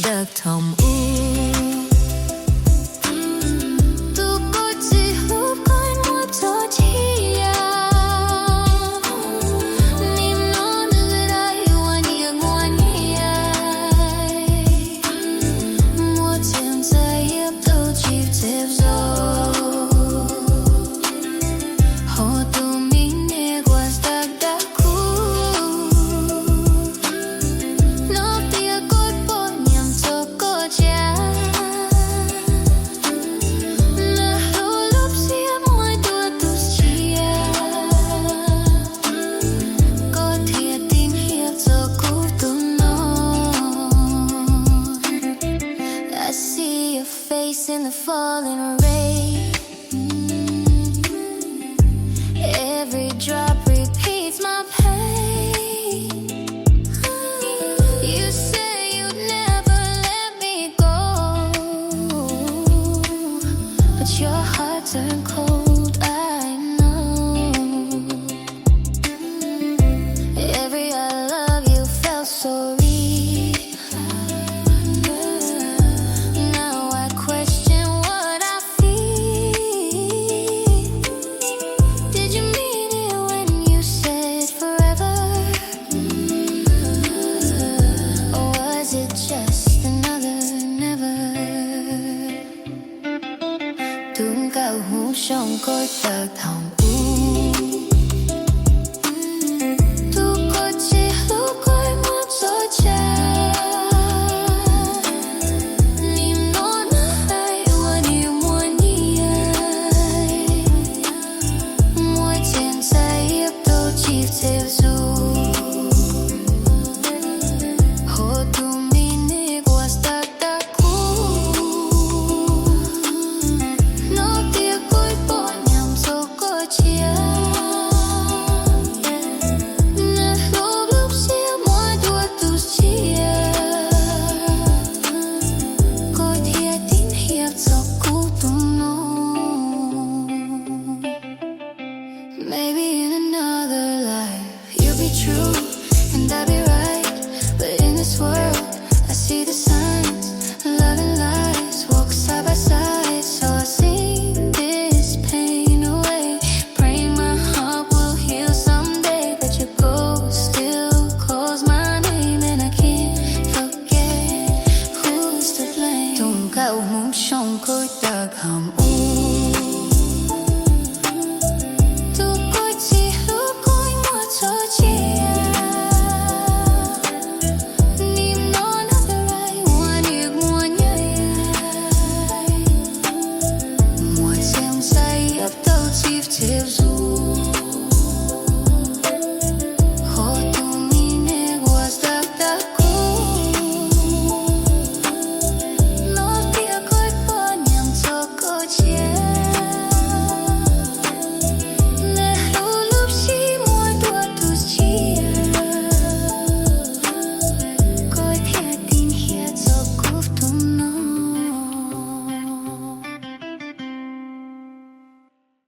được thòng u in the falling rain. Every drop repeats my pain. You say you'd never let me go, but your heart turned cold, I know. Every I love you felt so real. nkauj trong cõi ta thòng u tu có chỉ lúc coi mắt gió cha niềm nỗi ai qua nhiều mùa nhai mùa trên trái hiệp đâu chỉ theo du hồ tu mini qua ta maybe in another life you'll be true and I'll be right, but in this world I see the signs, love and lies walk side by side, so I sing this pain away, praying my heart will heal someday, but your ghost still calls my name and I can't forget who's to blame. Nkauj trong cõi ta thòng